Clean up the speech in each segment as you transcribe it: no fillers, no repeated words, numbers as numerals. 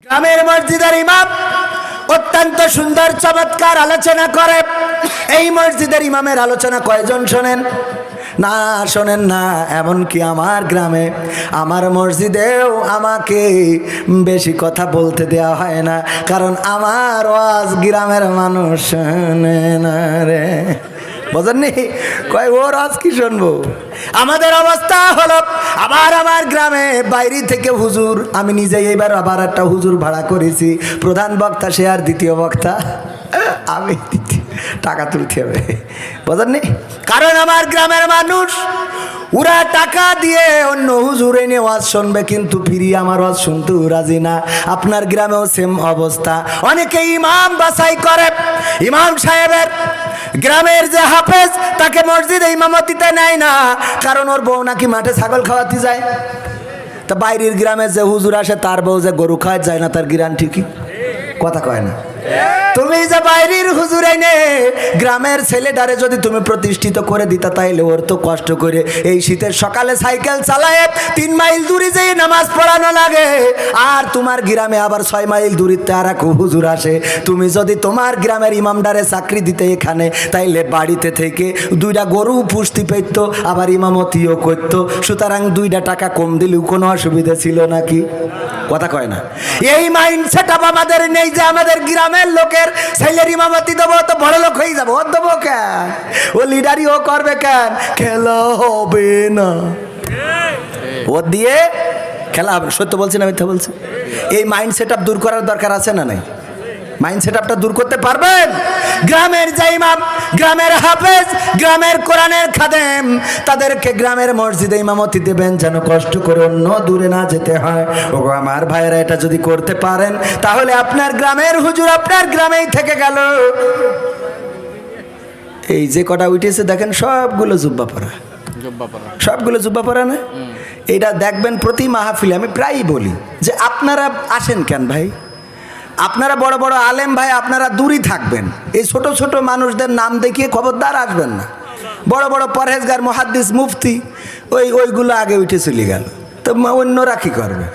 গ্রামের মসজিদের ইমাম অত্যন্ত সুন্দর চমৎকার আলোচনা করে। এই মসজিদের ইমামের আলোচনা কয়জন শোনেন? না, শোনেন না। এমনকি আমার গ্রামে, আমার মসজিদেও আমাকে বেশি কথা বলতে দেওয়া হয় না, কারণ আমার ওয়াজ গ্রামের মানুষ শোনে না রে। বোঝেননি? কয় ওর আজ কি শুনবো? আমাদের অবস্থা হলো, আবার আমার গ্রামে বাইরে থেকে হুজুর, আমি নিজে এবার আবার একটা হুজুর ভাড়া করেছি। প্রধান বক্তা সে আর দ্বিতীয় বক্তা আমি, টাকা তুলতে হবে। বোঝেননি? কারণ আমার গ্রামের মানুষ ওরা টাকা দিয়ে অন্য হুজুর এনে ওয়াজ শুনবে, কিন্তু ফিরিয়ে আমার ওয়াজ শুনতেও রাজি না। আপনার গ্রামেও সেম অবস্থা। অনেকে ইমাম বাছাই করে, ইমাম সাহেবের গ্রামের যে হাফেজ তাকে মসজিদে ইমামতিতে নেয় না, কারণ ওর বউ নাকি মাঠে ছাগল খাওয়াতে যায়। তা বাইরের গ্রামে যে হুজুর আসে তার বউ যে গরু খাওয়াতে যায় না, তার গ্রাম ঠিকই কথা কয় না। তুমি যে বাইরের হুজুর এনে গ্রামের ছেলেটারে যদি তুমি প্রতিষ্ঠিত করে দিতা, তাইলে ওর তো কষ্ট করে এই শীতের সকালে সাইকেল চালায় 3 মাইল দূরে যেয়ে নামাজ পড়ানো লাগে, আর তোমার গ্রামে আবার 6 মাইল দূরিতে আর এক হুজুর আসে। তুমি যদি তোমার গ্রামের ইমামদারে চাকরি দিতে এখানে, তাইলে বাড়িতে থেকে 2টা গরু পুষতে পেত, আবার ইমামতিও করত। সুতরাং 2টা টাকা কম দিলেও কোনো অসুবিধা ছিল নাকি? কথা কয় না। এই মাইন্ডসেট আমাদের নেই যে আমাদের গ্রামের লোকের ছেলের ইমামতি দেবো তো বড় লোক হয়ে যাবো। ও দেবো কেন? ও লিডারি ও করবে কেন? খেলা হবে না, ও দিয়ে খেলা হবে। সত্য বলছি না মিথ্যা বলছি? এই মাইন্ডসেট আপ দূর করার দরকার আছে না নাই? মাইন্ডসেট আপটা দূর করতে পারবেন? গ্রামের যে ইমাম, গ্রামের হাফেজ, গ্রামের কোরআনের খাদেম, তাদেরকে গ্রামের মসজিদে ইমামতি দেবেন, যেন কষ্ট করে অন্য দূরে না যেতে হয়। ও আমার ভাইয়েরা, এটা যদি করতে পারেন, তাহলে আপনার গ্রামের হুজুর আপনার গ্রামেই থেকে গেল। এই যে কটা উঠেছে দেখেন, সবগুলো জুব্বা পরা, সবগুলো জুব্বা পরা না? এইটা দেখবেন প্রতি মাহফিলে আমি প্রায়ই বলি যে আপনারা আসেন কেন ভাই? আপনারা বড় বড় আলেম ভাই, আপনারা দূরই থাকবেন। এই ছোট ছোট মানুষদের নাম দেখিয়ে খবরদার আসবেন না। বড় বড় পরহেজগার, মুহাদ্দিস, মুফতি ওইগুলো আগে উঠে চলে গেল, তো অন্যরা কী করবে?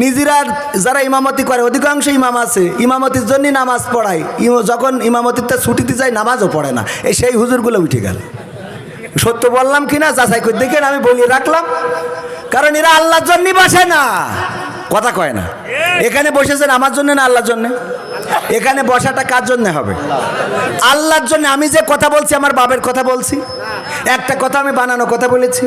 নিজেরা যারা ইমামতি করে, অধিকাংশ ইমাম আছে ইমামতির জন্যই নামাজ পড়ায়, যখন ইমামতিতে ছুটিতে যায় নামাজও পড়ে না। এই সেই হুজুরগুলো উঠে গেল। সত্য বললাম কিনা যাচাই করে দেখেন, আমি বলিয়ে রাখলাম। কারণ এরা আল্লাহর জন্যই বসে না, কথা কয় না। এখানে বসেছেন আমার জন্য না আল্লাহর জন্য? এখানে বসাটা কার জন্য হবে? আল্লাহর জন্য। আমি যে কথা বলছি আমার বাবের কথা বলছি, একটা কথা আমি বানানো কথা বলেছি।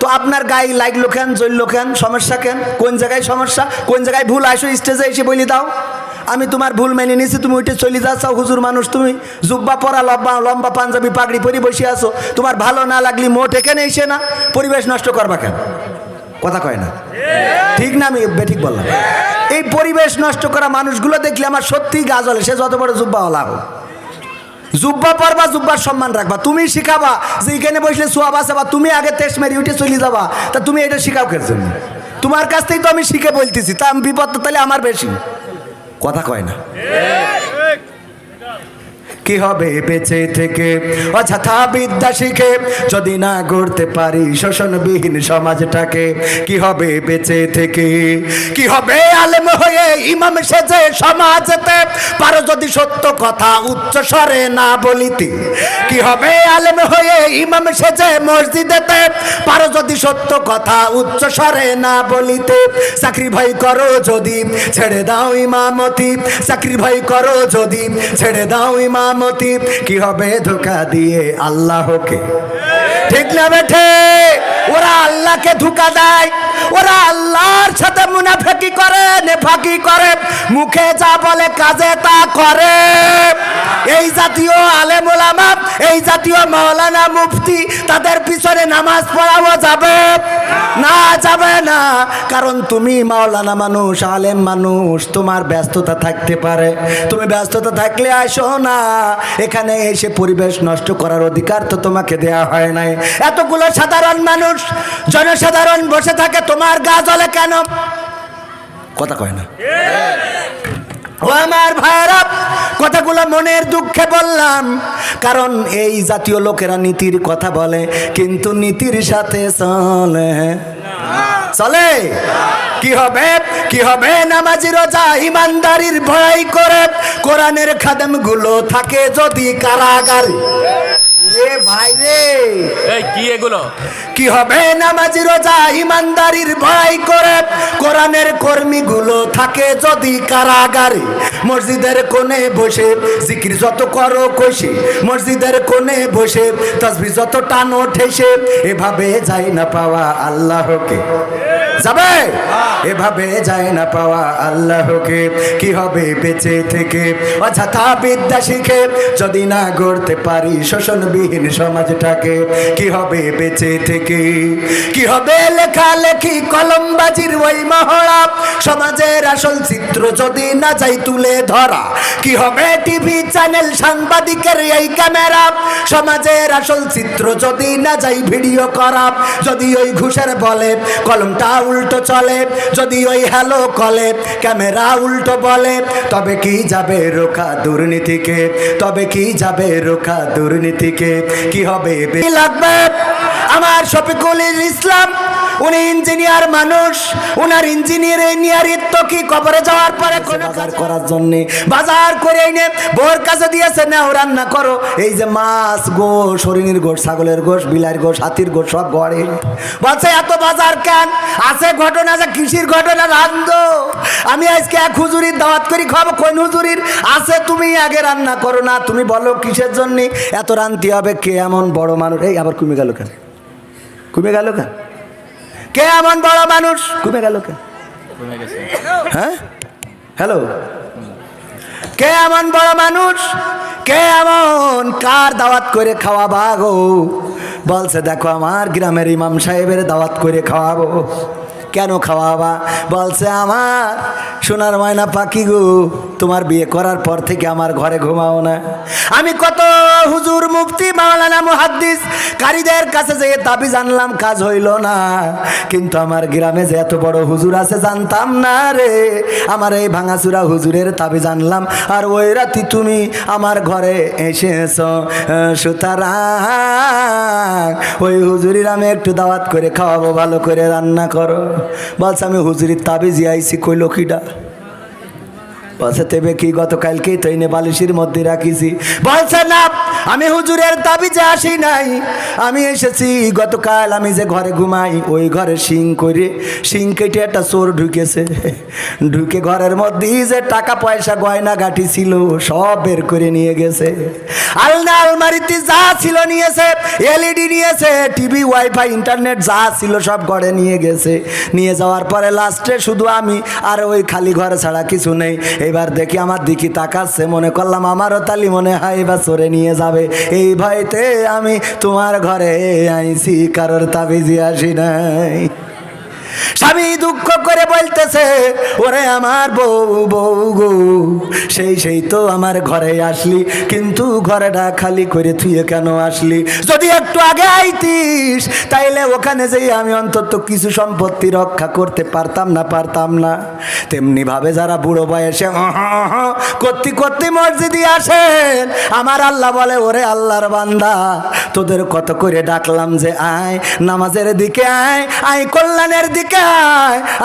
তো আপনার গায়ে লাগলো কেন, জ্বললো কেন, সমস্যা কেন? কোন জায়গায় সমস্যা, কোন জায়গায় ভুল? আসো স্টেজে এসে বলি দাও। আমি তোমার ভুল মেনে নিয়েছি, তুমি উঠে চলে যাচ্ছ। হুজুর মানুষ তুমি, জুব্বা পরা, লম্বা লম্বা পাঞ্জাবি পাগড়ি পরে বসে আছো। তোমার ভালো না লাগলি মোট এখানে এসে না পরিবেশ নষ্ট করবা কেন? কথা কয় না, ঠিক না? আমি বেঠিক বললাম? এই পরিবেশ নষ্ট করা মানুষগুলো দেখলে আমার সত্যিই গা জ্বলে। সে যত বড় জুব্বাওয়ালা হোক, জুব্বা পরবা, জুব্বার সম্মান রাখবা। তুমি শিখাবা যে এখানে বসলে সোয়াব আছে, বা তুমি আগে তেজ মেরে উঠে চলে যাবা। তা তুমি এটা শিখাও কেন জন্য? তোমার কাছ থেকেই তো আমি শিখে বলতেছি, তা আমি বিপদ তো তাহলে আমার বেশি। কথা কয় না? কি হবে বেঁচে থেকে অযথা বিদ্যা শিখে, যদি না গড়তে পারি শোষণবিহীন সমাজটাকে? কি হবে বেঁচে থেকে? কি হবে আলেম হয়ে ইমাম সেজে সমাজেতে, পারো যদি সত্য কথা উচ্চ স্বরে না বলিতে? কি হবে আলেম হয়ে ইমাম সেজে মসজিদেতে, পারো যদি সত্য কথা উচ্চ স্বরে না বলিতে? চাকরি ভাই করো যদি ছেড়ে দাও ইমামতি, চাকরি ভাই করো যদি ছেড়ে দাও ইমামতি। কি হবে ধোঁকা দিয়ে আল্লাহকে? ঠিক না বেঠে? ওরা আল্লাহকে ধোঁকা দেয়, ওরা আল্লাহর সাথে মুনাফিকি করে, নেফাকি করে, মুখে যা বলে কাজে তা করে। এই জাতীয় আলেম ওলামা, এই জাতীয় মাওলানা মুফতি, তাদের পিছনে নামাজ পড়াবো যাবে না? যাবে না। কারণ তুমি মাওলানা মানুষ, আলেম মানুষ, তোমার ব্যস্ততা থাকতে পারে। তুমি ব্যস্ততা থাকলে আসো না। এখানে এসে পরিবেশ নষ্ট করার অধিকার তো তোমাকে দেয়া হয় নাই। এতগুলো সাধারণ মানুষ, জনসাধারণ বসে থাকে, তোমার গা জ্বলে কেন? কথা কয় না? ও আমার ভাইরা, কথাগুলো মনের দুঃখে বললাম, কারণ এই জাতীয় লোকেরা নীতির কথা বলে কিন্তু নীতির সাথে চলে। চলে? কি হবে? কি হবে? নামাজি রোজা ইমানদারির ভয় করে কোরআনের খাদেম গুলো থাকে যদি কারাগারে। রে ভাই রে, এই কি এগুলো? কি হবে? নামাজি রোজা ইমানদারির ভয় করে কোরআনের কর্মীগুলো থাকে যদি কারাগারে। মসজিদের কোণে বসে জিকির যত করো কষে, মসজিদের কোণে বসে তাসবিহ যত টানো ঠেসে, এভাবে যায় না পাওয়া আল্লাহকে। যাবে? এভাবে যায় না পাওয়া আল্লাহকে। কি হবে বেঁচে থেকে অযথা বিদ্যা শিখে যদি না গড়তে পারি শোষণবিহীন সমাজটাকে? কি হবে বেঁচে থেকে? কি হবে লেখালেখি কলমবাজির ওই মহড়া সমাজের আসল চিত্র যদি না যাই তুলে ধরা? কি হবে টিভি চ্যানেল সাংবাদিকের এই ক্যামেরা সমাজের আসল চিত্র যদি না যাই ভিডিও করা? যদি ওই ঘুষের বলে কলমটা উল্টো চলে, যদি ওই হ্যালো কলে ক্যামেরা উল্টো বলে, তবে কি যাবে রোখা দুর্নীতিকে? তবে কি যাবে রোখা দুর্নীতিকে? কি হবে? লাগবে আমার শফিকুল ইসলাম, উনি ইঞ্জিনিয়ার মানুষ, উনার ইঞ্জিনিয়ারিত্ব কি কবরে যাওয়ার পরে কোনো কাজ করার জন্যে বাজার করে এনে বোর কাছে দিয়েছে, নাও রান্না করো। এই যে মাছ, গোশ, হরিণের গোশ, ছাগলের গোশ, বিলার গোশ, হাতির গোশ সব ঘরে। বলছে এত বাজার কেন? আছে ঘটনা, যে কৃষির ঘটনা রান্ধো। আমি আজকে এক হুজুরির দাওয়াত করি, খাবো। কোন হুজুরির? আছে, তুমি আগে রান্না করো না। তুমি বলো কিসের জন্য এত রান্তি হবে? কে এমন বড় মানুষ? এই আবার কমে গেল কেন? কমে গেল কেন? কে এমন বড় মানুষ? কমে গেল কেন? হ্যাঁ, হ্যালো, কে এমন বড় মানুষ? কে এমন? কার দাওয়াত করে খাওয়াবা গো? বলছে দেখো আমার গ্রামের ইমাম সাহেবের দাওয়াত করে খাওয়াবো। কেন খাওয়াবা? বলছে আমার সোনার ময়না পাখি গো, তোমার বিয়ে করার পর থেকে আমার ঘরে ঘুমাও না। আমি কত হুজুর, মুফতি, মাওলানা, মুহাদ্দিস কারীদের কাছে যেয়ে দাবি জানলাম, কাজ হইল না। কিন্তু আমার গ্রামে যে এত বড় হুজুর আছে জানতাম না রে। আমার এই ভাঙাচুরা হুজুরের দাবি জানলাম, আর ওই রাতি তুমি আমার ঘরে এসেছ। সুতরাং ওই হুজুরির আমি একটু দাওয়াত করে খাওয়াবো, ভালো করে রান্না করো। বলছে আমি হুজুরির তাবিজি আইছি। কই লক্ষ্মীটা? বলছে তেবে কি গতকালকেই তো এনে বালিশের মধ্যে রাখিছি। বলছে না, আমি হুজুরের তাবিজে আসি নাই, আমি এসেছি গতকাল আমি যে ঘরে ঘুমাই ওই ঘরে শিং কেটে একটা চোর ঢুকেছে। ঢুকে ঘরের মধ্যে যে টাকা পয়সা গয়না গাঠি ছিল সব বের করে নিয়ে গেছে। আলনা আলমারিতে যা ছিল নিয়েছে, এলইডি নিয়েছে, টিভি, ওয়াইফাই, ইন্টারনেট যা ছিল সব ঘরে নিয়ে গেছে। নিয়ে যাওয়ার পরে লাস্টে শুধু আমি আর ওই খালি ঘরে ছাড়া কিছু নেই। এবার দেখি আমার দিকে তাকাচ্ছে, মনে করলাম আমারও তালি মনে হয় এবার চোরে নিয়ে যাবে। এই ভয়তে আমি তোমার ঘরে আইছি, কারোর তাবিজি আসি নাই। স্বামী দুঃখ করে বলতেছে, ওরে আমার বউ বউ গো, সেই তো আমার ঘরে আসলি, কিন্তু ঘরেটা খালি করে তুই কেন আসলি? যদি একটু আগে আইতিস তাইলে ওখানে যেই আমি অন্তত কিছু সম্পত্তি রক্ষা করতে পারতাম না। তেমনি ভাবে যারা বুড়ো বয়সে করতে করতে মসজিদে আসেন, আমার আল্লাহ বলে, ওরে আল্লাহর বান্দা, তোদের কত করে ডাকলাম যে আয় নামাজের দিকে, আয় কল্যাণের দিকে,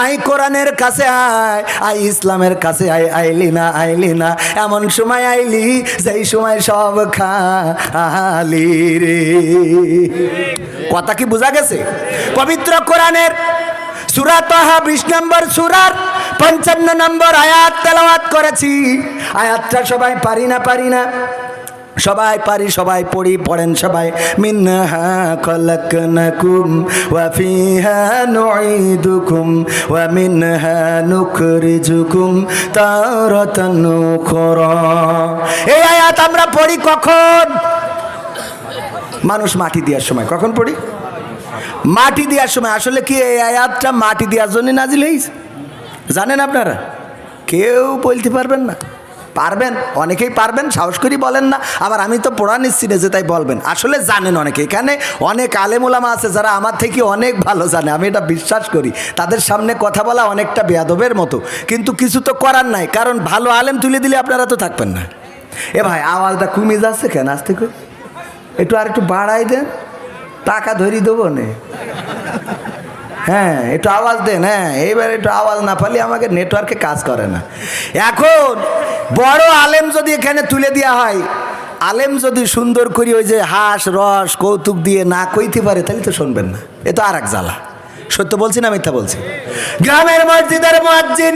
আই কোরআনের কাছে, আই ইসলামের কাছে, আইলি না। এমন সময় আইলি যেই সময় সব খালি রে। কথা কি বোঝা গেছে? পবিত্র কোরআনের সূরা তাহা 20 নম্বর সূরার 55 নম্বর আয়াত তেলাওয়াত করেছি। আয়াতটা সবাই পারি না? সবাই পারি, সবাই পড়ি, পড়েন সবাই। মিনহা খলাকনাকুম ওয়া ফিহা নুঈদুকুম ওয়া মিনহা নুখরিজুকুম তারাতান উখরা। এই আয়াত আমরা পড়ি কখন? মানুষ মাটি দেওয়ার সময়। কখন পড়ি? মাটি দেওয়ার সময়। আসলে কি এই আয়াতটা মাটি দেওয়ার জন্য নাজিল হয়েছে জানেন আপনারা? কেউ বলতে পারবেন না। পারবেন, অনেকেই পারবেন, সাহস করি বলেন না। আবার আমি তো পড়া নিচ্ছি না যে তাই বলবেন। আসলে জানেন অনেকে। এখানে অনেক আলেম ওলামা আছে যারা আমার থেকে অনেক ভালো জানে, আমি এটা বিশ্বাস করি। তাদের সামনে কথা বলা অনেকটা বেয়াদবের মতো, কিন্তু কিছু তো করার নাই, কারণ ভালো আলেম তুলে দিলে আপনারা তো থাকবেন না। এ ভাই আওয়াজটা কমে যাচ্ছে কেন? আস্তে করে একটু আর একটু বাড়াই দেন, টাকা ধরি দেবো নে। হ্যাঁ একটু আওয়াজ দেন। হ্যাঁ এইবার একটু আওয়াজ না পারলে আমাকে নেটওয়ার্কে কাজ করে না। এখন বড় আলেম যদি এখানে তুলে দেওয়া হয়, আলেম যদি সুন্দর করি ওই যে হাস রস কৌতুক দিয়ে না কইতে পারে, তাহলে তো শুনবেন না। এ তো আর এক জ্বালা। সত্য বলছি না মিথ্যা বলছি? গ্রামের মসজিদের মুয়াজ্জিন